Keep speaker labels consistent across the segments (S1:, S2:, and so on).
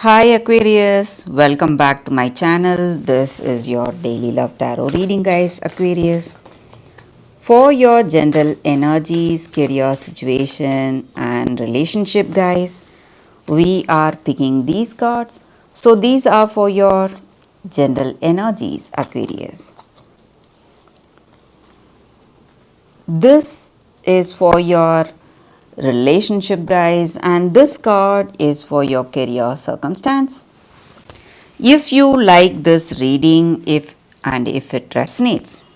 S1: Hi Aquarius, welcome back to my channel. This is your daily love tarot reading, guys. Aquarius, for your general energies, career situation, and relationship, guys, we are picking these cards. So, these are for your general energies, Aquarius. This is for your relationship, guys, and this card is for your career circumstance. If you like this reading, if it resonates,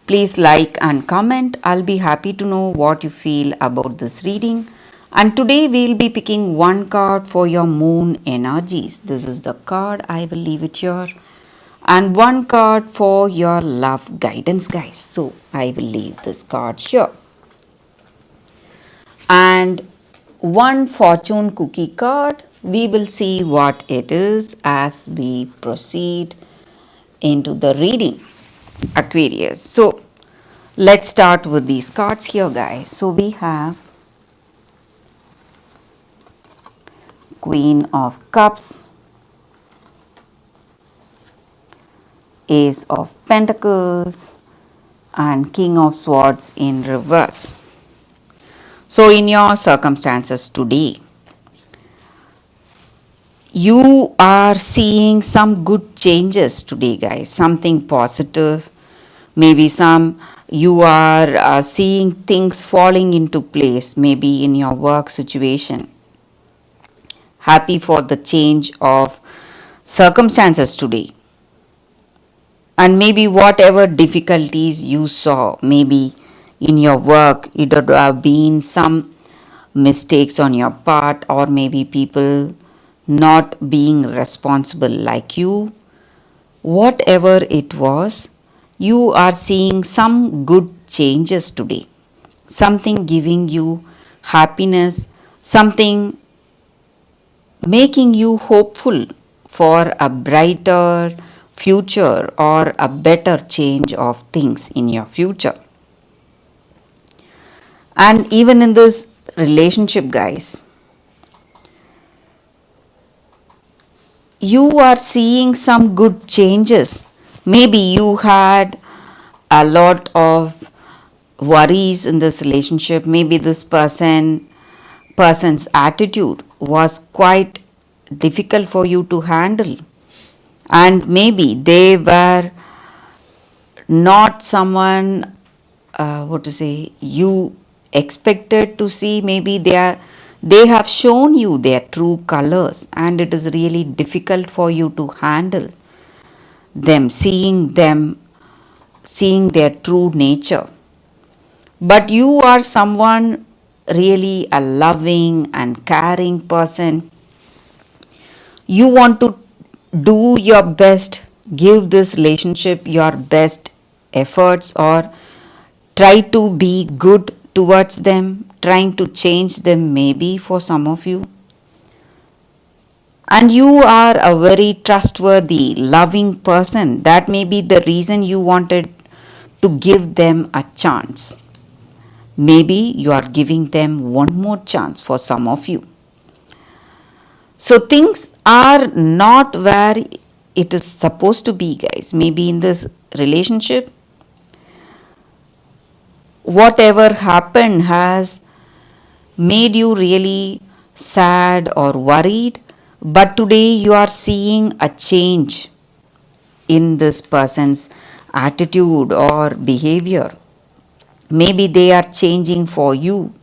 S1: please like and comment. I'll be happy to know what you feel about this reading. And today we'll be picking one card for your moon energies. This is the card. I will leave it here. And one card for your love guidance, guys. So I will leave this card here. And one fortune cookie card. We will see what it is as we proceed into the reading, Aquarius. So let's start with these cards here, guys. So we have Queen of Cups, Ace of Pentacles, and King of Swords in reverse. So in your circumstances today, you are seeing some good changes today, guys. Something positive. Maybe you are seeing things falling into place, maybe in your work situation. Happy for the change of circumstances today. And maybe whatever difficulties you saw, maybe in your work, it would have been some mistakes on your part, or maybe people not being responsible like you. Whatever it was, you are seeing some good changes today. Something giving you happiness, something making you hopeful for a brighter future or a better change of things in your future. And even in this relationship, guys, you are seeing some good changes. Maybe you had a lot of worries in this relationship. Maybe this person's attitude was quite difficult for you to handle, and maybe they were not someone what to say you expected to see. Maybe they have shown you their true colors, and it is really difficult for you to handle them, seeing their true nature. But you are someone really a loving and caring person. You want to do your best, give this relationship your best efforts, or try to be good towards them, trying to change them, maybe for some of you. And you are a very trustworthy, loving person. That may be the reason you wanted to give them a chance. Maybe you are giving them one more chance for some of you. So things are not where it is supposed to be, guys. Maybe in this relationship, whatever happened has made you really sad or worried, but today you are seeing a change in this person's attitude or behavior. Maybe they are changing for you,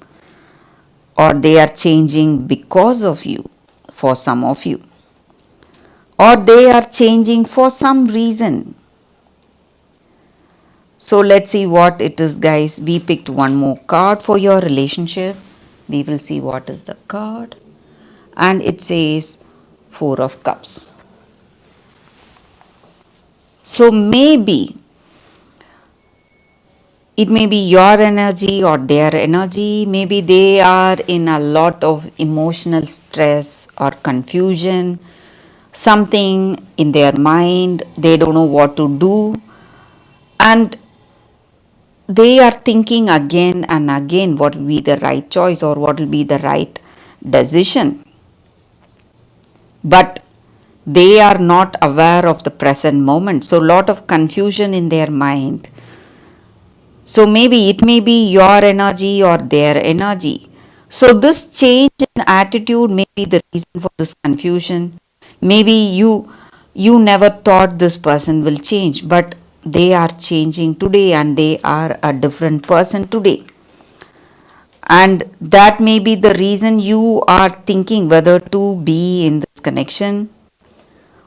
S1: or they are changing because of you for some of you, or they are changing for some reason. So let's see what it is, guys. We picked one more card for your relationship. We will see what is the card. And it says Four of Cups. So maybe it may be your energy or their energy. Maybe they are in a lot of emotional stress or confusion. Something in their mind, they don't know what to do. And they are thinking again and again what will be the right choice or what will be the right decision. but they are not aware of the present moment. So, lot of confusion in their mind. So, maybe it may be your energy or their energy. So, this change in attitude may be the reason for this confusion. Maybe you never thought this person will change, but they are changing today and they are a different person today. And that may be the reason you are thinking whether to be in this connection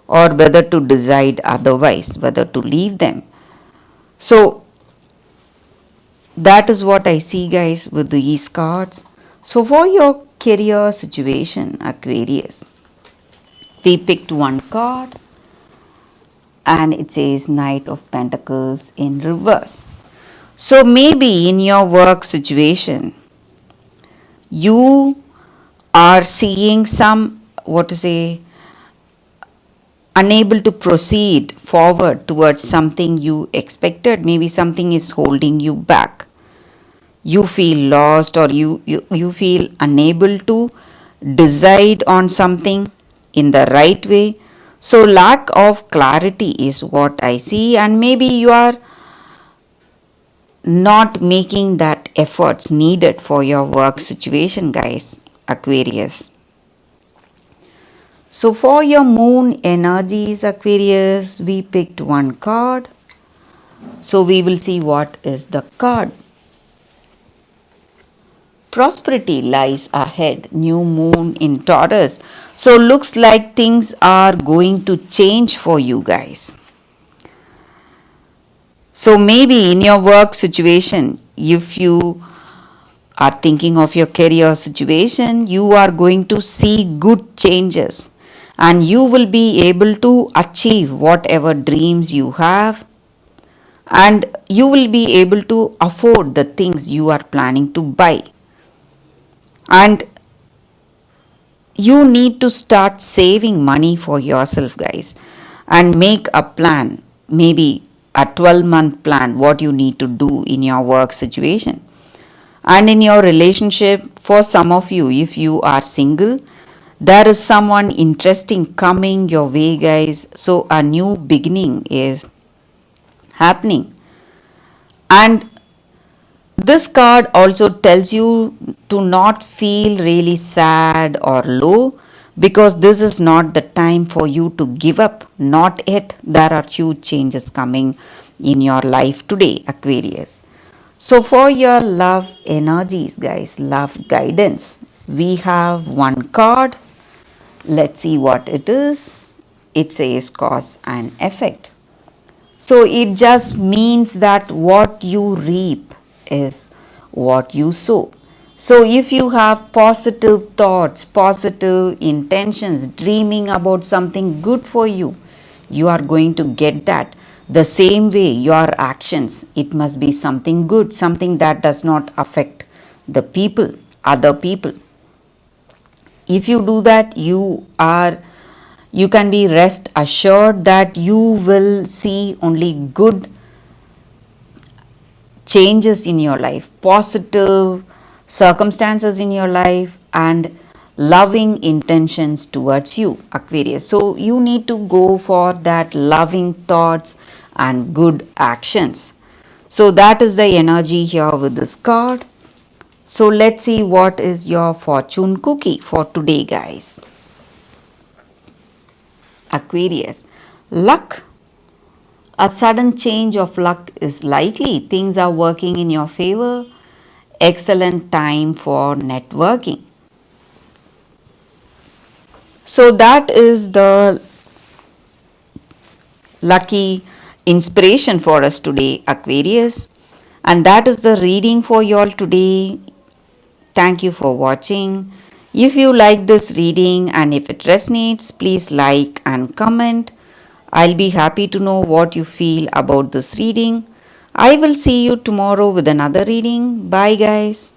S1: or whether to decide otherwise, whether to leave them. So that is what I see, guys, with these cards. So for your career situation, Aquarius, we picked one card and it says Knight of Pentacles in reverse. So maybe in your work situation, you are seeing some, what to say, unable to proceed forward towards something you expected. Maybe something is holding you back. You feel lost, or you feel unable to decide on something in the right way. So lack of clarity is what I see, and maybe you are not making that efforts needed for your work situation, guys, Aquarius. So for your moon energies, Aquarius, we picked one card. So we will see what is the card. Prosperity lies ahead, new moon in Taurus. So looks like things are going to change for you guys. So maybe in your work situation, if you are thinking of your career situation, you are going to see good changes and you will be able to achieve whatever dreams you have, and you will be able to afford the things you are planning to buy. And you need to start saving money for yourself, guys, and make a plan, maybe a 12-month plan, what you need to do in your work situation. And in your relationship, for some of you, if you are single, there is someone interesting coming your way, guys. So a new beginning is happening. And this card also tells you to not feel really sad or low, because this is not the time for you to give up. Not yet. There are huge changes coming in your life today, Aquarius. So for your love energies, guys, love guidance, we have one card. Let's see what it is. It says cause and effect. So it just means that what you reap is what you sow. So if you have positive thoughts, positive intentions, dreaming about something good for you, you are going to get that. The same way your actions, it must be something good, something that does not affect the people, other people. If you do that, you can be rest assured that you will see only good changes in your life, positive circumstances in your life, and loving intentions towards you, Aquarius. So you need to go for that loving thoughts and good actions. So that is the energy here with this card. So let's see what is your fortune cookie for today, guys. Aquarius. Luck. A sudden change of luck is likely. Things are working in your favor. Excellent time for networking. So that is the lucky inspiration for us today, Aquarius. And that is the reading for you all today. Thank you for watching. If you like this reading and if it resonates, please like and comment. I'll be happy to know what you feel about this reading. I will see you tomorrow with another reading. Bye, guys.